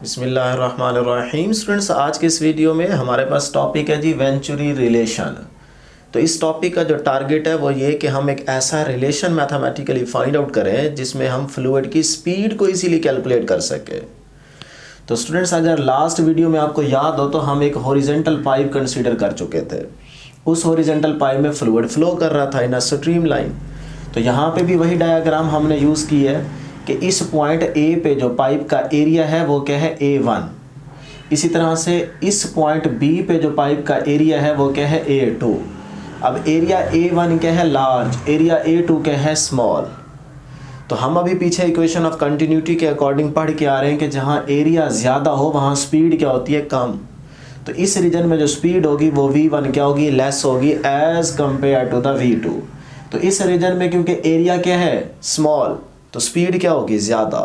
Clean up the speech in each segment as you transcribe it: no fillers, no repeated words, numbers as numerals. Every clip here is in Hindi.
बिस्मिल्लाहिर्रहमानिर्रहीम। स्टूडेंट्स, आज के इस वीडियो में हमारे पास टॉपिक है जी वेंचुरी रिलेशन। तो इस टॉपिक का जो टारगेट है वो ये कि हम एक ऐसा रिलेशन मैथमेटिकली फाइंड आउट करें जिसमें हम फ्लूइड की स्पीड को इजीली कैलकुलेट कर सके। तो स्टूडेंट्स, अगर लास्ट वीडियो में आपको याद हो तो हम एक हॉरिजॉन्टल पाइप कंसीडर कर चुके थे। उस हॉरिजॉन्टल पाइप में फ्लूइड फ्लो कर रहा था इन अ स्ट्रीम लाइन। तो यहाँ पे भी वही डायग्राम हमने यूज़ की है कि इस पॉइंट ए पे जो पाइप का एरिया है वो क्या है A1। इसी तरह से इस पॉइंट बी पे जो पाइप का एरिया है वो क्या है A2। अब एरिया A1 क्या है लार्ज, एरिया A2 क्या है स्मॉल। तो हम अभी पीछे इक्वेशन ऑफ कंटिन्यूटी के अकॉर्डिंग पढ़ के आ रहे हैं कि जहाँ एरिया ज़्यादा हो वहाँ स्पीड क्या होती है, कम। तो इस रीजन में जो स्पीड होगी वो V1 क्या होगी, लेस होगी as compare to the V2। तो इस रीजन में क्योंकि एरिया क्या है स्मॉल तो स्पीड क्या होगी, ज़्यादा।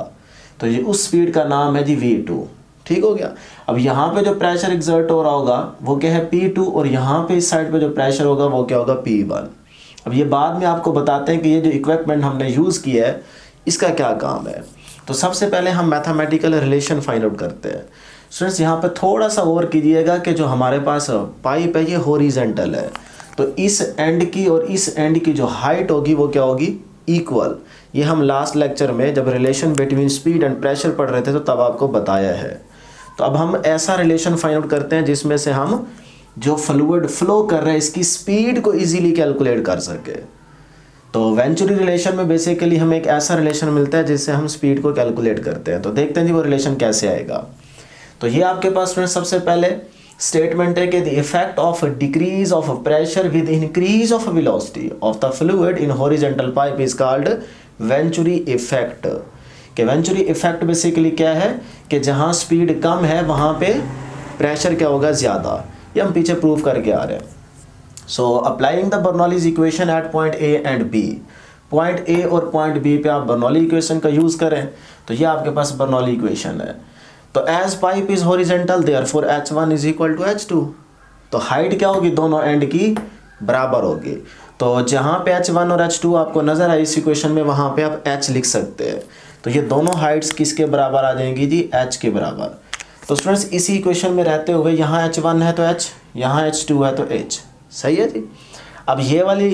तो ये उस स्पीड का नाम है जी V2। ठीक हो गया। अब यहाँ पे जो प्रेशर एग्जर्ट हो रहा होगा वो क्या है P2 और यहाँ पे इस साइड पे जो प्रेशर होगा वो क्या होगा P1। अब ये बाद में आपको बताते हैं कि ये जो इक्विपमेंट हमने यूज़ किया है इसका क्या काम है। तो सबसे पहले हम मैथमेटिकल रिलेशन फाइंड आउट करते हैं। स्टूडेंट्स, यहाँ पे थोड़ा सा और कीजिएगा कि जो हमारे पास पाइप है ये हॉरिजॉन्टल है, तो इस एंड की और इस एंड की जो हाइट होगी वो क्या होगी, इक्वल। ये हम लास्ट लेक्चर में जब relation between speed and pressure पढ़ रहे थे तो तब आपको बताया है। तो अब हम ऐसा रिलेशन फाइंड आउट करते हैं जिसमें से हम जो फ्लूइड फ्लो कर रहे हैं इसकी स्पीड को इजीली कैलकुलेट कर सके। तो वेंचुरी रिलेशन में बेसिकली हमें एक ऐसा रिलेशन मिलता है जिससे हम स्पीड को कैलकुलेट करते हैं। तो देखते हैं जी वो रिलेशन कैसे आएगा। तो ये आपके पास में सबसे पहले स्टेटमेंट है कि the effect of decrease of pressure with increase of velocity of the fluid in horizontal pipe is called venturi effect. कि वेंचुरी इफेक्ट बेसिकली क्या है कि जहाँ स्पीड कम है वहाँ पे प्रेशर क्या होगा, ज़्यादा। ये हम पीछे प्रूव करके आ रहे हैं। So applying the Bernoulli's equation at point A and B. Point A और पॉइंट बी पे आप बर्नौली इक्वेशन का यूज़ करें तो ये आपके पास बर्नौली इक्वेशन है। तो as pipe is horizontal therefore H1 is equal to H2। तो हाइट क्या होगी, दोनों एंड की बराबर होगी। तो जहाँ पे H1 और H2 आपको नज़र आए इस इक्वेशन में वहाँ पे आप H लिख सकते हैं। तो ये दोनों हाइट्स किसके बराबर आ जाएंगी जी, H के बराबर। तो स्टूडेंट्स, इसी इक्वेशन में रहते हुए यहाँ H1 है तो H, यहाँ H2 है तो H। सही है जी। अब ये वाली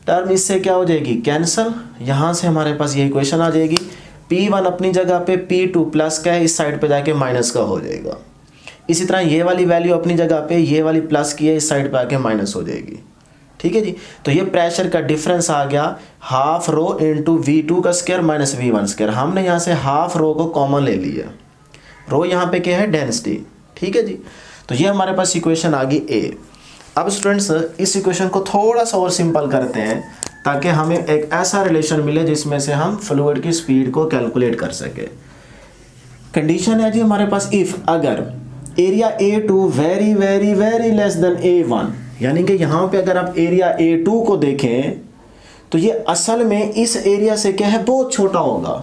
टर्म इससे क्या हो जाएगी, कैंसल। यहाँ से हमारे पास ये इक्वेशन आ जाएगी। P1 अपनी जगह पे P2 प्लस का है, इस साइड पे जाके माइनस का हो जाएगा। इसी तरह ये वाली वैल्यू अपनी जगह पे ये वाली प्लस की है, इस साइड पे आके माइनस हो जाएगी। ठीक है जी। तो ये प्रेशर का डिफरेंस आ गया हाफ रो इंटू V2 का स्क्वायर माइनस V1 स्क्वायर। हमने यहाँ से हाफ रो को कॉमन ले लिया। रो यहाँ पे क्या है, डेंसिटी। ठीक है जी। तो ये हमारे पास इक्वेशन आ गई A। अब स्टूडेंट्स, इस इक्वेशन को थोड़ा सा और सिंपल करते हैं ताकि हमें एक ऐसा रिलेशन मिले जिसमें से हम फ्लूइड की स्पीड को कैलकुलेट कर सके। कंडीशन है जी हमारे पास, इफ अगर area A2 very very very less than A1, यानी कि यहाँ पे अगर आप एरिया A2 को देखें तो ये असल में इस एरिया से क्या है, बहुत छोटा होगा।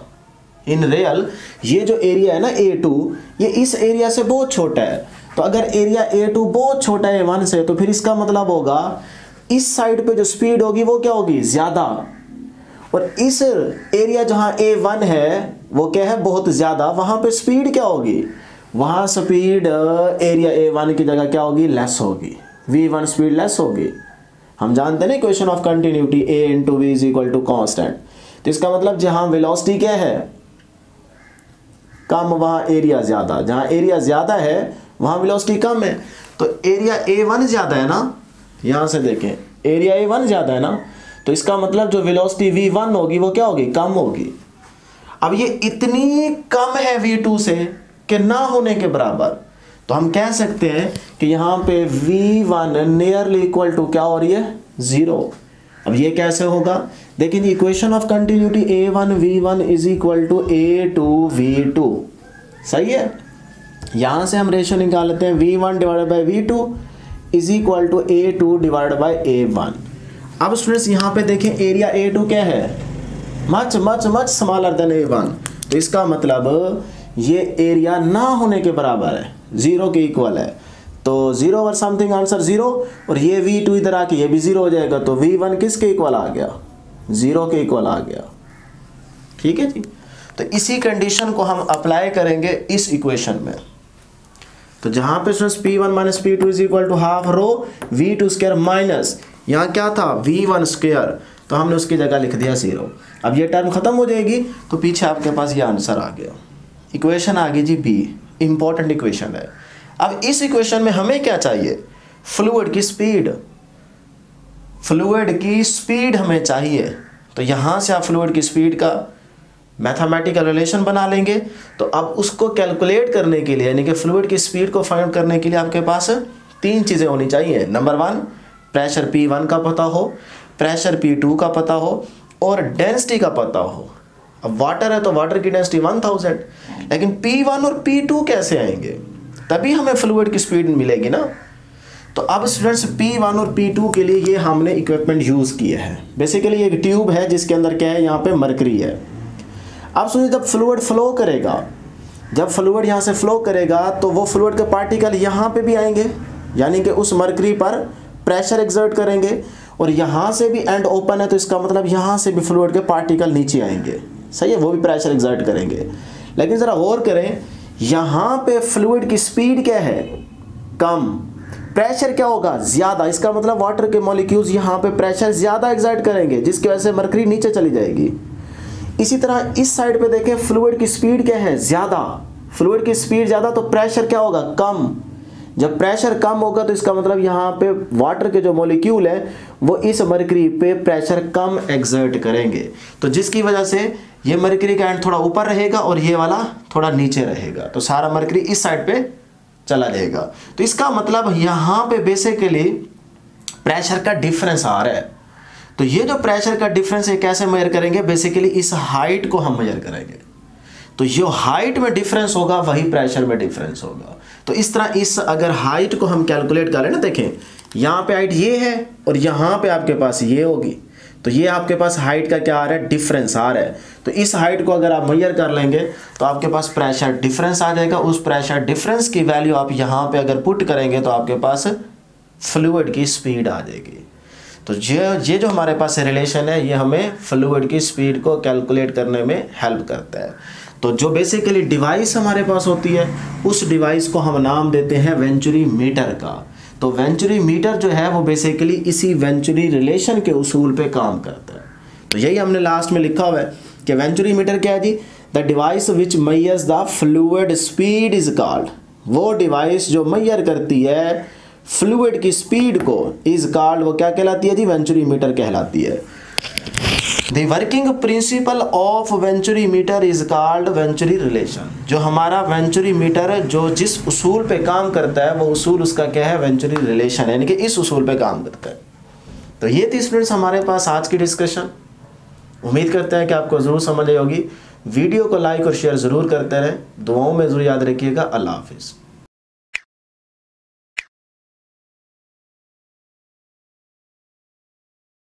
इन रियल ये जो एरिया है ना A2, ये इस एरिया से बहुत छोटा है। तो अगर एरिया A2 बहुत छोटा है A1 से तो फिर इसका मतलब होगा इस साइड पे जो स्पीड होगी वो क्या होगी, ज़्यादा। और इस एरिया जहाँ A1 है वो क्या है, बहुत ज़्यादा। वहाँ पे स्पीड क्या होगी, वहाँ स्पीड एरिया A1 की जगह क्या होगी, लेस होगी। V1 स्पीड लेस होगी। हम जानते हैं ना equation of continuity A into V is equal to constant. तो इसका मतलब जहाँ वेलोसिटी क्या है कम, वहाँ एरिया ज़्यादा। जहाँ एरिया ज़्यादा है वहाँ वेलोसिटी कम है। तो एरिया A1 ज़्यादा है ना, यहाँ से देखें एरिया A1 ज़्यादा है ना, तो इसका मतलब जो वेलोसिटी V1 होगी वो क्या होगी, कम होगी। अब ये इतनी कम है V2 से कि ना होने के बराबर। तो हम कह सकते हैं कि यहाँ पे V1 नियरली इक्वल टू क्या हो रही है, 0। अब ये कैसे होगा, देखिए जी equation of continuity A1 V1 is equal to A2 V2। सही है। यहाँ से हम रेशो निकाल लेते हैं, V1 divided by V2 is equal to A2 divided by A1। अब स्टूडेंट्स यहाँ पे देखें एरिया A2 क्या है, much much much smaller than A1। तो इसका मतलब ये एरिया ना होने के बराबर है, 0 के इक्वल है। तो 0 ओवर समथिंग आंसर 0, और ये V2 इधर आके ये भी 0 हो जाएगा। तो V1 किसके इक्वल आ गया, 0 के इक्वल आ गया। ठीक है जी। तो इसी कंडीशन को हम अप्लाई करेंगे इस इक्वेशन में। तो जहां पे students P1 minus P2 is equal to half rho V2 square minus, यहाँ क्या था V1 स्क्वायर, तो हमने उसकी जगह लिख दिया 0। अब ये टर्म खत्म हो जाएगी तो पीछे आपके पास ये आंसर आ गया। इक्वेशन आ गई जी बी, इंपॉर्टेंट इक्वेशन है। अब इस इक्वेशन में हमें क्या चाहिए, फ्लूइड की स्पीड, फ्लूइड की स्पीड हमें चाहिए। तो यहाँ से आप फ्लूइड की स्पीड का मैथमेटिकल रिलेशन बना लेंगे। तो अब उसको कैलकुलेट करने के लिए, यानी कि फ्लूइड की स्पीड को फाइंड करने के लिए आपके पास 3 चीज़ें होनी चाहिए। नंबर 1, प्रेशर P1 का पता हो, प्रेशर P2 का पता हो और डेंसिटी का पता हो। अब वाटर है तो वाटर की डेंसिटी 1000, लेकिन P1 और P2 कैसे आएंगे, तभी हमें फ्लूइड की स्पीड मिलेगी ना। तो अब स्टूडेंट्स P1 और P2 के लिए ये हमने इक्विपमेंट यूज़ किए हैं। बेसिकली एक ट्यूब है जिसके अंदर क्या है, यहाँ पे मरकरी है। अब सुनिए, जब फ्लूइड फ्लो करेगा, जब फ्लूइड यहाँ से फ्लो करेगा तो वो फ्लूइड के पार्टिकल यहाँ पे भी आएंगे, यानी कि उस मरकरी पर प्रेशर एक्सर्ट करेंगे, और यहाँ से भी एंड ओपन है तो इसका मतलब यहाँ से भी फ्लूइड के पार्टिकल नीचे आएंगे, सही है, वो भी प्रेशर एक्सर्ट करेंगे। लेकिन ज़रा गौर करें, यहाँ पे फ्लूइड की स्पीड क्या है, कम, प्रेशर क्या होगा, ज़्यादा। इसका मतलब वाटर के मॉलिक्यूल्स यहाँ पे प्रेशर ज़्यादा एक्सर्ट करेंगे, जिसकी वजह से मरकरी नीचे चली जाएगी। इसी तरह इस साइड पे देखें, फ्लूइड की स्पीड क्या है, ज़्यादा, फ्लूइड की स्पीड ज़्यादा तो प्रेशर क्या होगा, कम। जब प्रेशर कम होगा तो इसका मतलब यहाँ पे वाटर के जो मॉलिक्यूल है वो इस मरकरी पे प्रेशर कम एक्सर्ट करेंगे, तो जिसकी वजह से ये मरकरी का एंड थोड़ा ऊपर रहेगा और ये वाला थोड़ा नीचे रहेगा, तो सारा मरकरी इस साइड पे चला जाएगा। तो इसका मतलब यहाँ पे बेसिकली प्रेशर का डिफरेंस आ रहा है। तो ये जो प्रेशर का डिफरेंस है कैसे मेजर करेंगे, बेसिकली इस हाइट को हम मेजर करेंगे। तो जो हाइट में डिफरेंस होगा वही प्रेशर में डिफरेंस होगा। तो इस तरह इस अगर हाइट को हम कैलकुलेट करें ना, देखें यहाँ पे हाइट ये है और यहाँ पे आपके पास ये होगी, तो ये आपके पास हाइट का क्या आ रहा है, डिफरेंस आ रहा है। तो इस हाइट को अगर आप मेजर कर लेंगे तो आपके पास प्रेशर डिफरेंस आ जाएगा। उस प्रेशर डिफरेंस की वैल्यू आप यहाँ पे अगर पुट करेंगे तो आपके पास फ्लूइड की स्पीड आ जाएगी। तो ये जो हमारे पास रिलेशन है ये हमें फ्लूइड की स्पीड को कैलकुलेट करने में हेल्प करता है। तो जो बेसिकली डिवाइस हमारे पास होती है उस डिवाइस को हम नाम देते हैं वेंचुरी मीटर का। तो वेंचुरी मीटर जो है वो बेसिकली इसी वेंचुरी रिलेशन के उसूल पे काम करता है। तो यही हमने लास्ट में लिखा हुआ है कि वेंचुरी मीटर क्या है जी, the device which measures the fluid speed is called, वो डिवाइस जो मेजर करती है फ्लूइड की स्पीड को इज कॉल्ड, वो क्या कहलाती है जी, वेंचुरी मीटर कहलाती है। The working principle of venturi meter is called venturi relation. जो हमारा वेंचुरी मीटर जो जिस उसूल पे काम करता है वो उसूल उसका क्या है, वेंचुरी रिलेशन, यानी कि इस उसूल पे काम करता है। तो ये थी स्टूडेंट्स हमारे पास आज की डिस्कशन। उम्मीद करते हैं कि आपको ज़रूर समझ आई होगी। वीडियो को लाइक और शेयर ज़रूर करते रहें, दुआओं में ज़रूर याद रखिएगा। अल्लाह हाफिज़।